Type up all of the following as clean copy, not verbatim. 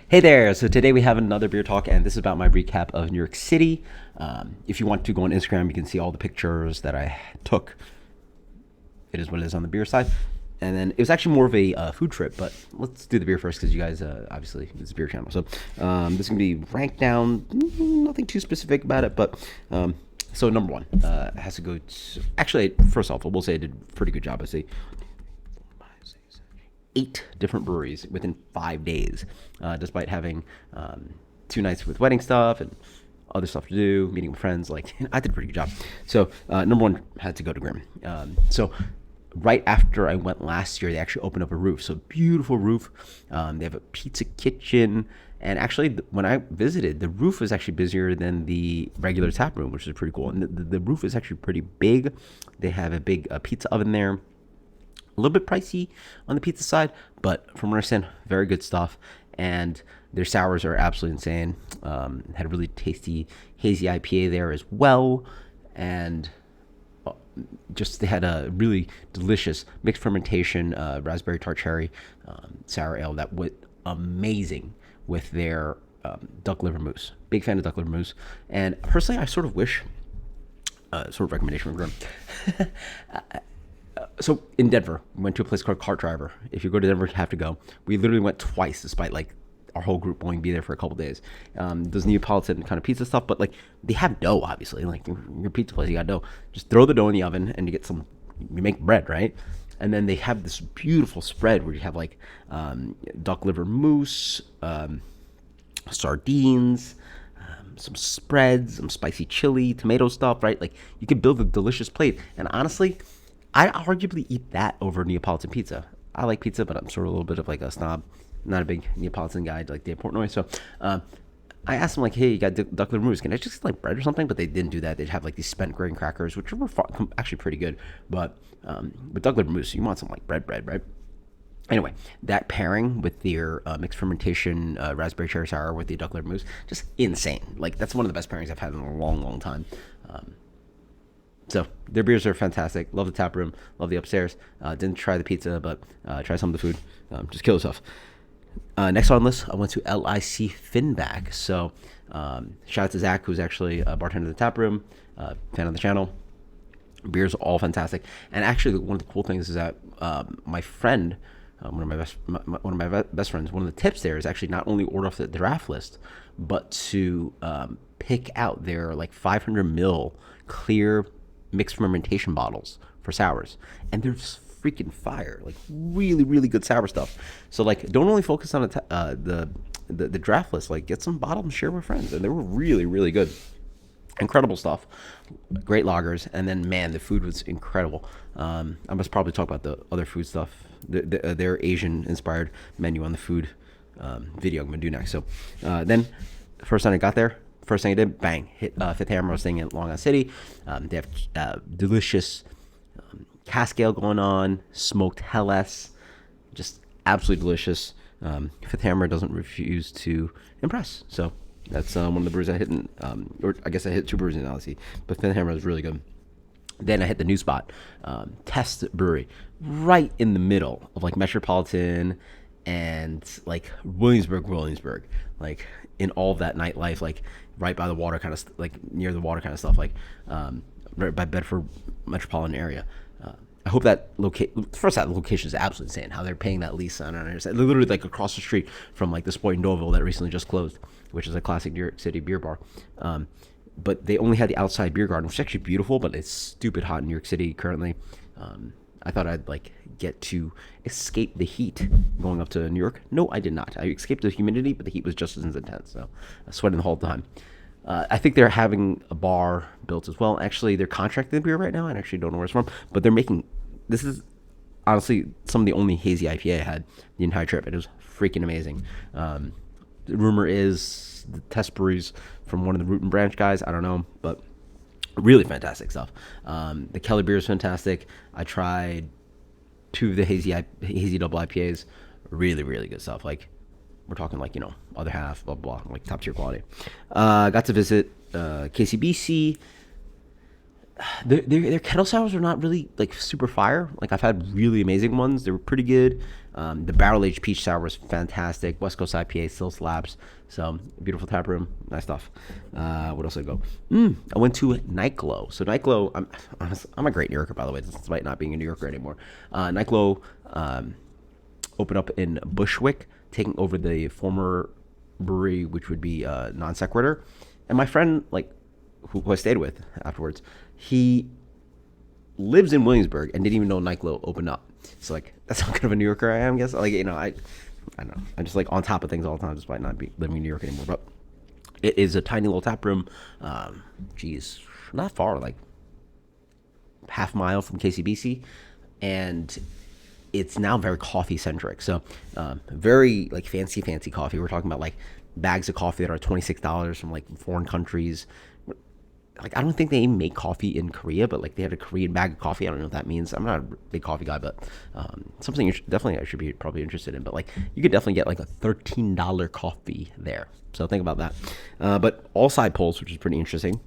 Hey there! So today we have another beer talk, and this is about my recap of New York City. If you want to go on Instagram, you can see all the pictures that I took. It is what it is on the beer side. And then it was actually more of a food trip, but let's do the beer first because you guys, obviously, it's a beer channel. So this is going to be ranked down, nothing too specific about it, but so number one has to go to, actually, first off, we'll say I did a pretty good job. I say 8 different breweries within 5 days, despite having 2 nights with wedding stuff and other stuff to do, meeting with friends. Like I did a pretty good job. So number one had to go to Grimm. So right after I went last year, they actually opened up a roof. So beautiful roof. They have a pizza kitchen. And actually, when I visited, the roof was actually busier than the regular tap room, which is pretty cool. And the roof is actually pretty big. They have a big pizza oven there, a little bit pricey on the pizza side, but from what I understand, very good stuff. And their sours are absolutely insane. Had a really tasty hazy IPA there as well, and just they had a really delicious mixed fermentation raspberry tart cherry sour ale that went amazing with their duck liver mousse. Big fan of duck liver mousse, and personally, I sort of wish, sort of recommendation from Grimm. So in Denver, we went to a place called Cart Driver. If you go to Denver, you have to go. We literally went twice, despite like our whole group only be there for a couple days. Those Neapolitan kind of pizza stuff, but like they have dough, obviously. Like your pizza place, you got dough. Just throw the dough in the oven, and you get some. You make bread, right? And then they have this beautiful spread where you have like duck liver mousse, sardines, some spreads, some spicy chili, tomato stuff, right? Like you could build a delicious plate. And honestly, I'd arguably eat that over Neapolitan pizza. I like pizza, but I'm sort of a little bit of like a snob. Not a big Neapolitan guy like Dave Portnoy. So I asked them like, hey, you got duck liver mousse? Can I just get like bread or something? But they didn't do that. They'd have like these spent grain crackers, which were actually pretty good. But with duck liver mousse, you want some like bread, right? Anyway, that pairing with their mixed fermentation raspberry cherry sour with the duck liver mousse, just insane. Like that's one of the best pairings I've had in a long time. So their beers are fantastic. Love the tap room. Love the upstairs. Didn't try the pizza, but try some of the food. Just kill yourself. Next on the list, I went to LIC Finback. So shout out to Zach, who's actually a bartender at the tap room, fan of the channel. Beers are all fantastic. And actually, one of the cool things is that my friend, one of my best friends, one of the tips there is actually not only order off the draft list, but to pick out their like 500 ml clear mixed fermentation bottles for sours, and they're just freaking fire. Like really good sour stuff. So like, don't only focus on the draft list. Like, get some bottles and share with friends, and they were really good. Incredible stuff, great lagers, and then man, the food was incredible. I must probably talk about the other food stuff, their Asian inspired menu on the food video I'm gonna do next. So then, first time I got there, first thing I did, bang, hit Fifth Hammer. I was staying in Long Island City. They have delicious cask ale going on, smoked Helles, just absolutely delicious. Fifth Hammer doesn't refuse to impress. So that's one of the brews I hit in, or I guess I hit 2 brews in LC, but Fifth Hammer is really good. Then I hit the new spot, Test Brewery, right in the middle of like Metropolitan and like Williamsburg, like in all of that nightlife, like right by the water, kind of like near the water, kind of stuff, like right by Bedford metropolitan area. I hope that first, that location is absolutely insane. How they're paying that lease, I don't understand. They're literally like across the street from like the Sport in Deauville that recently just closed, which is a classic New York City beer bar. But they only had the outside beer garden, which is actually beautiful, but it's stupid hot in New York City currently. I thought I'd like get to escape the heat going up to New York. No, I did not. I escaped the humidity, but the heat was just as intense. So I was sweating the whole time. I think they're having a bar built as well. Actually, they're contracting the beer right now. I actually don't know where it's from, but they're making. This is honestly some of the only hazy IPA I had the entire trip. It was freaking amazing. The rumor is the test breweries from one of the Root and Branch guys. I don't know, but really fantastic stuff. The Kelly beer is fantastic. I tried 2 of the hazy double IPAs. Really good stuff. Like, we're talking like, other half, blah, blah, like top tier quality. Got to visit KCBC. their kettle sours are not really like super fire. Like I've had really amazing ones. They were pretty good. The barrel aged peach sour was fantastic. West Coast IPA still slaps. So beautiful tap room, nice stuff. What else did I go? I went to Niteglow. So Niteglow, I'm a great New Yorker by the way, despite not being a New Yorker anymore. Niteglow opened up in Bushwick, taking over the former brewery, which would be Non Sequitur. And my friend, like who I stayed with afterwards, he lives in Williamsburg and didn't even know Niteglow opened up. So like that's how kind of a New Yorker I am, I guess. Like I don't know. I'm just like on top of things all the time, despite not be living in New York anymore. But it is a tiny little tap room. Geez, not far, like half mile from KCBC, and it's now very coffee centric. So very like fancy coffee. We're talking about like bags of coffee that are $26 from like foreign countries. Like I don't think they even make coffee in Korea, but like they had a Korean bag of coffee. I don't know what that means. I'm not a big coffee guy, but something definitely I should be probably interested in. But like you could definitely get like a $13 coffee there. So think about that. But all side pulls, which is pretty interesting.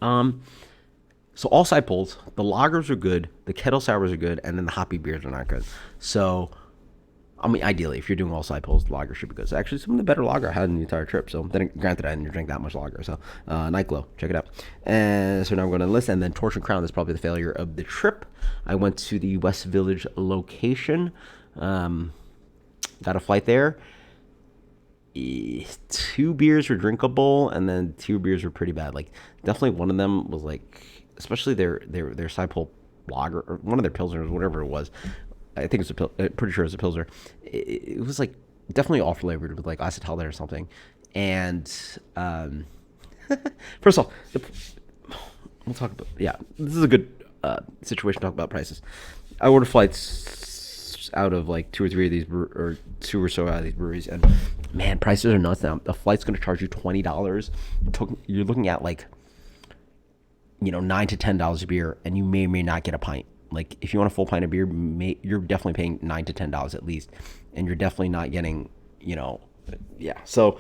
So all side pulls, the lagers are good, the kettle sours are good, and then the hoppy beers are not good. So I mean, ideally, if you're doing all side pulls, the lager should be good. It's actually some of the better lager I had in the entire trip. So, then granted, I didn't drink that much lager. So, Niteglow, check it out. And so now we're going to list. And then Torch and Crown is probably the failure of the trip. I went to the West Village location. Got a flight there. 2 beers were drinkable, and then 2 beers were pretty bad. Like, definitely one of them was like, especially their side pull lager, or one of their pilsners, whatever it was. I think it's pretty sure it's a pilsner. It was like definitely off flavored with like acetaldehyde or something. And first off, we'll talk about this is a good situation to talk about prices. I ordered flights out of like 2 or 3 of these or 2 or so out of these breweries, and man, prices are nuts now. The flight's going to charge you $20. You're looking at like $9 to $10 a beer, and you may or may not get a pint. Like if you want a full pint of beer, you're definitely paying $9 to $10 at least, and you're definitely not getting, So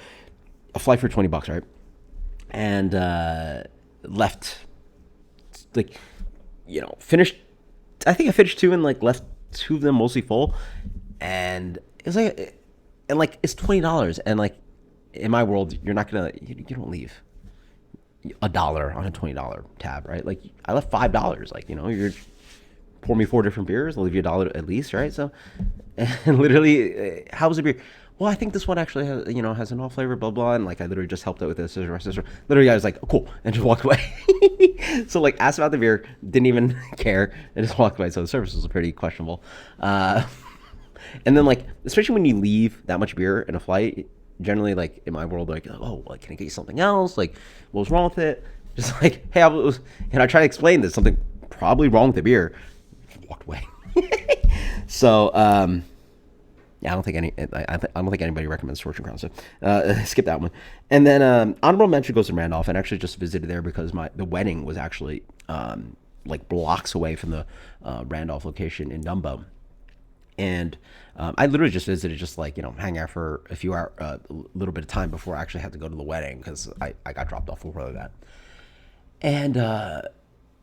a flight for $20, right? And left, like, finished. I think I finished 2 and like left 2 of them mostly full, and it's like, it's $20, and like in my world, you're not gonna, you don't leave $1 on a $20 tab, right? Like I left $5, like you're. Pour me 4 different beers, I'll leave you $1 at least, right? So, and literally, how was the beer? Well, I think this one actually has, has an off flavor, blah blah, and like I literally just helped out with this. Literally, I was like, oh, cool, and just walked away. So like, asked about the beer, didn't even care, and just walked away. So the service was pretty questionable. And then like, especially when you leave that much beer in a flight, generally like in my world, like, oh, like, can I get you something else? Like, what was wrong with it? Just like, hey, and I try to explain there's something probably wrong with the beer. Walked away. So I don't think anybody recommends Torch and Crown, so skip that one. And then honorable mention goes to Randolph, and actually just visited there because the wedding was actually like blocks away from the Randolph location in Dumbo. And I literally just visited, just like hang out for a few hours, a little bit of time before I actually had to go to the wedding because I got dropped off before that. And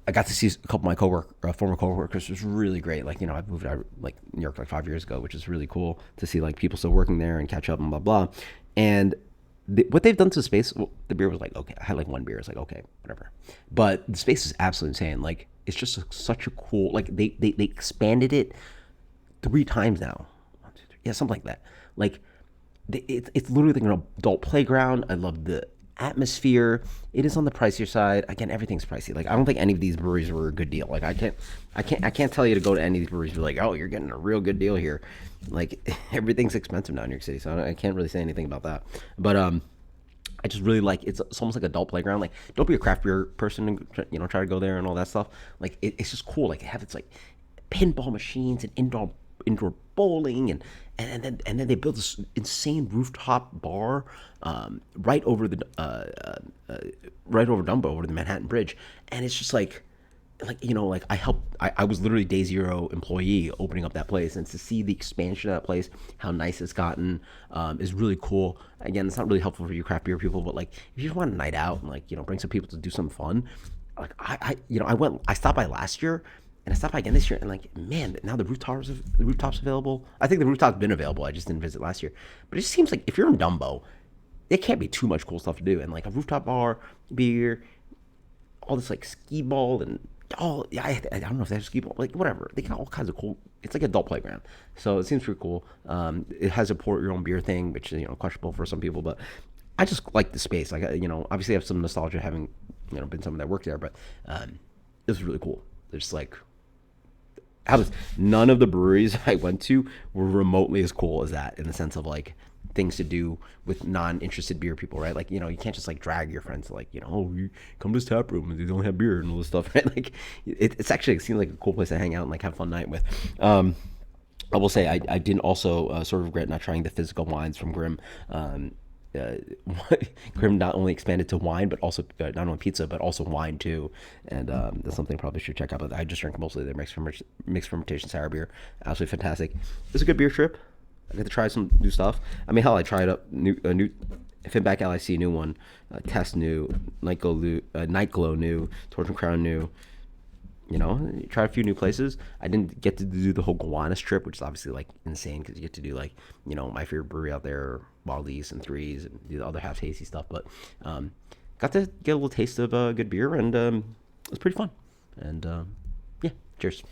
I got to see a couple of my former coworkers. It was really great. Like, I moved out like New York like 5 years ago, which is really cool to see like people still working there and catch up and blah, blah. And what they've done to the space, well, the beer was like, okay, I had like 1 beer. It's like, okay, whatever. But the space is absolutely insane. Like, it's just such a cool, like they expanded it 3 times now. Yeah, something like that. Like it's literally like an adult playground. I love the atmosphere. It is on the pricier side. Again, everything's pricey. Like I don't think any of these breweries were a good deal. Like I can't tell you to go to any of these breweries and be like, oh, you're getting a real good deal here. Like everything's expensive now in New York City, so I can't really say anything about that. But I just really like it's almost like adult playground. Like don't be a craft beer person and try to go there and all that stuff. Like it's just cool. Like it have its like pinball machines and indoor bowling and then they built this insane rooftop bar right over Dumbo, over the Manhattan Bridge, and it's just like I was literally day 0 employee opening up that place, and to see the expansion of that place, how nice it's gotten, is really cool. Again, it's not really helpful for you craft beer people, but like if you just want a night out and bring some people to do something fun, like I stopped by last year, and I stopped by again this year, and like man, now the rooftops available. I think the rooftop's been available. I just didn't visit last year, but it just seems like if you're in Dumbo, it can't be too much cool stuff to do, and like a rooftop bar, beer, all this like skee ball and yeah, I don't know if they have skee ball, like whatever. They got all kinds of cool. It's like adult playground, so it seems pretty cool. It has a pour your own beer thing, which is questionable for some people, but I just like the space. Like obviously I have some nostalgia having been someone that worked there, but it was really cool. There's like I was none of the breweries I went to were remotely as cool as that in the sense of like things to do with non-interested beer people, right? Like you can't just like drag your friends to like oh you come to this tap room and they don't have beer and all this stuff, right? Like it's actually it seems like a cool place to hang out and like have a fun night with. I will say I didn't also sort of regret not trying the physical wines from Grimm. Uh, Grimm not only expanded to wine, but also not only pizza, but also wine too. And that's something I probably should check out. But I just drink mostly their mixed fermentation sour beer. Absolutely fantastic. It's a good beer trip. I get to try some new stuff. I mean, hell, I tried a new Finback LIC new one, Test new, Niteglow new, Torch and Crown new. Try a few new places. I didn't get to do the whole Gowanus trip, which is obviously like insane because you get to do like my favorite brewery out there, Wild East and Threes, and do the other half tasty stuff. But got to get a little taste of good beer, and it was pretty fun. And yeah, cheers.